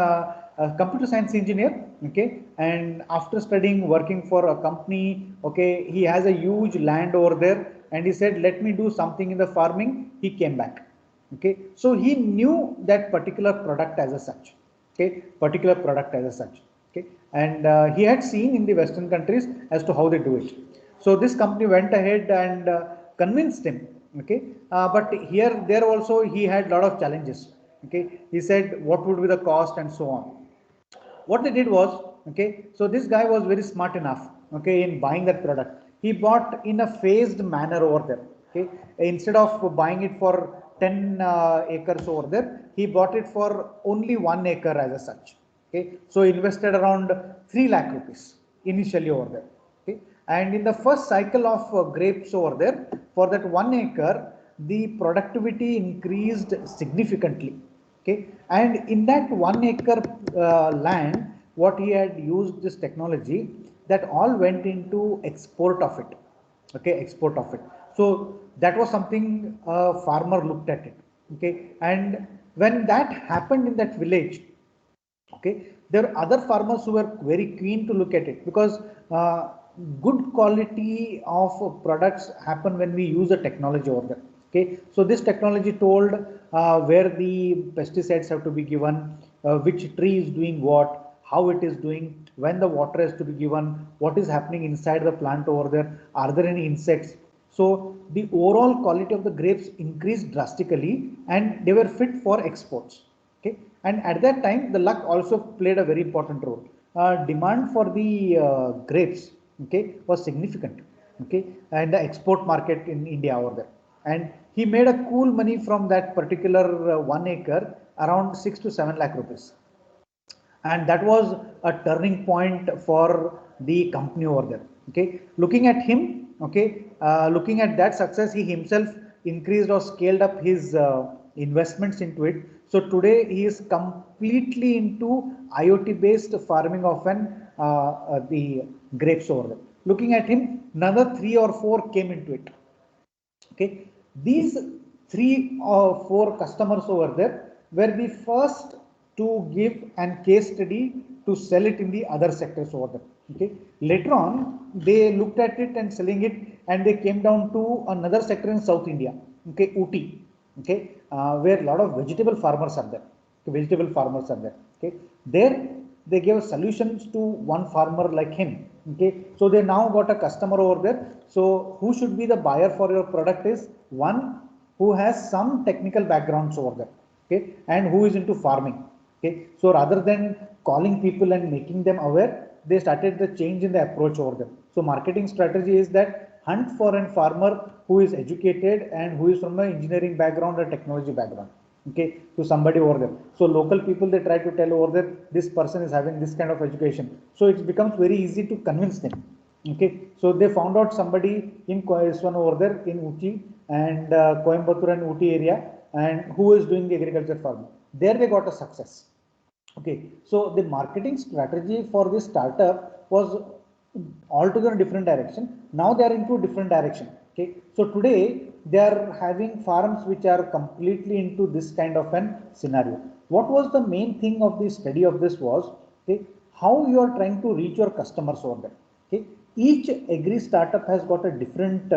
a computer science engineer, okay, and after studying, working for a company, okay, he has a huge land over there, and he said, let me do something in the farming. He came back, okay, so he knew that particular product as a such, okay, particular product as a such, okay, and he had seen in the Western countries as to how they do it. So this company went ahead and convinced him, okay, but here there also he had a lot of challenges, okay. He said what would be the cost and so on. What they did was, okay, so this guy was very smart enough, okay, in buying that product. He bought in a phased manner over there, okay. Instead of buying it for 10 acres over there, he bought it for only 1 acre as a such, okay. So invested around 3 lakh rupees initially over there, okay. And in the first cycle of grapes over there, for that 1 acre, the productivity increased significantly, okay. And in that 1 acre land, what he had used this technology, that all went into export of it, okay, export of it. So that was something farmer looked at it, okay. And when that happened in that village, okay, there are other farmers who were very keen to look at it, because good quality of products happen when we use a technology over there, okay. So this technology told where the pesticides have to be given, which tree is doing what, how it is doing, when the water has to be given, what is happening inside the plant over there, are there any insects. So the overall quality of the grapes increased drastically, and they were fit for exports, okay. And at that time, the luck also played a very important role. Demand for the grapes, okay, was significant, okay, and the export market in India over there, and he made a cool money from that particular 1 acre, around 6 to 7 lakh rupees. And that was a turning point for the company over there, okay. Looking at him, okay, looking at that success, he himself increased or scaled up his investments into it. So today he is completely into IoT based farming of the grapes over there. Looking at him, another 3 or 4 came into it, okay. These 3 or 4 customers over there were the first to give an case study to sell it in the other sectors over there, okay. Later on, they looked at it and selling it, and they came down to another sector in South India, okay, Ooty, okay, where a lot of vegetable farmers are there, okay, vegetable farmers are there, okay. There they gave solutions to one farmer like him, okay. So they now got a customer over there. So who should be the buyer for your product is one who has some technical backgrounds over there, okay, and who is into farming, okay. So rather than calling people and making them aware, they started the change in the approach over there. So marketing strategy is that hunt for a farmer who is educated and who is from an engineering background or technology background, okay, to somebody over there. So local people, they try to tell over there, this person is having this kind of education, so it becomes very easy to convince them, okay. So they found out somebody in Koiswan over there in Uti and Coimbatore and Uti area, and who is doing the agriculture farming. There they got a success, okay. So the marketing strategy for this startup was altogether different direction. Now they are into different direction. Okay, so today they are having farms which are completely into this kind of an scenario. What was the main thing of the study of this was, okay, how you are trying to reach your customers over there. Okay, each agri startup has got a different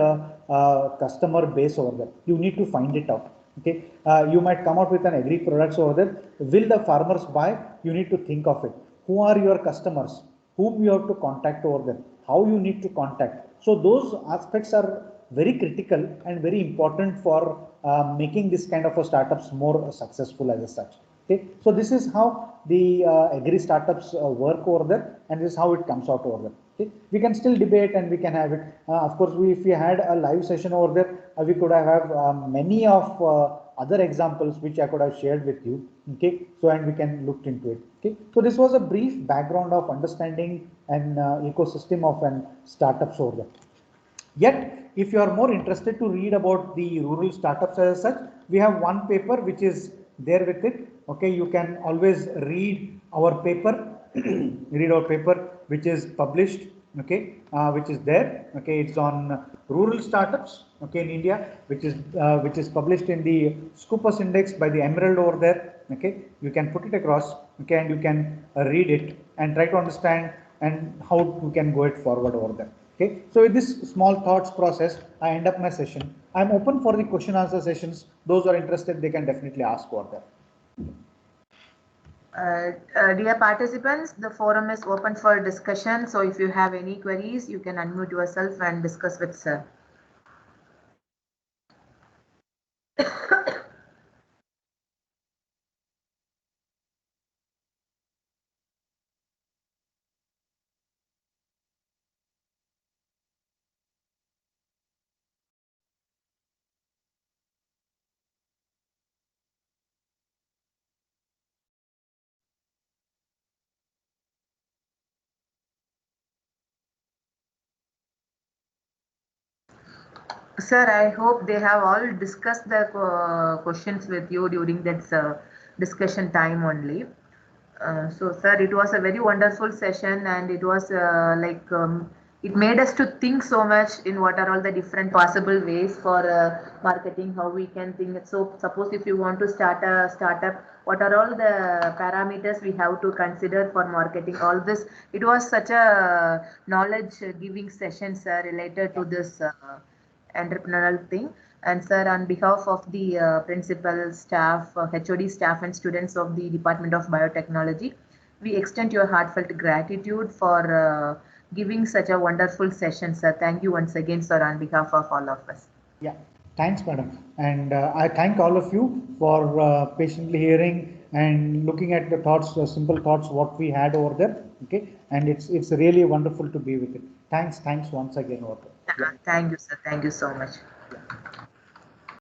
customer base over there. You need to find it out. Okay, you might come out with an agri products over there. Will the farmers buy? You need to think of it. Who are your customers? Whom you have to contact over there? How you need to contact? So those aspects are very critical and very important for making this kind of a startups more successful as such. Okay, so this is how the agri startups work over there, and this is how it comes out over there. Okay, we can still debate and we can have it. Of course, if we had a live session over there, we could have many of other examples which I could have shared with you. Okay, so and we can look into it. Okay, so this was a brief background of understanding an ecosystem of an startups over there. Yet, if you are more interested to read about the rural startups as such, we have one paper which is there with it. Okay, you can always read our paper, read our paper which is published. Okay, which is there. Okay, it's on rural startups. Okay, in India, which is published in the Scopus Index by the Emerald over there. Okay, you can put it across. Okay, and you can read it and try to understand and how you can go it forward over there. Okay, so with this small thoughts process, I end up my session. I'm open for the question answer sessions. Those who are interested, they can definitely ask over there. Dear participants, the forum is open for discussion. So if you have any queries, you can unmute yourself and discuss with sir. Sir, I hope they have all discussed the questions with you during that discussion time only. So, sir, it was a very wonderful session, and it was it made us to think so much in what are all the different possible ways for marketing, how we can think. So, suppose if you want to start a startup, what are all the parameters we have to consider for marketing? All this, it was such a knowledge giving session, sir, related to this entrepreneurial thing. And sir, on behalf of the principal, staff, HOD staff and students of the Department of Biotechnology, we extend your heartfelt gratitude for giving such a wonderful session, sir. Thank you once again, sir, on behalf of all of us. Yeah, thanks, madam. And I thank all of you for patiently hearing and looking at the thoughts, simple thoughts, what we had over there. Okay, and it's really wonderful to be with it. Thanks once again over there. Thank you, sir. Thank you so much.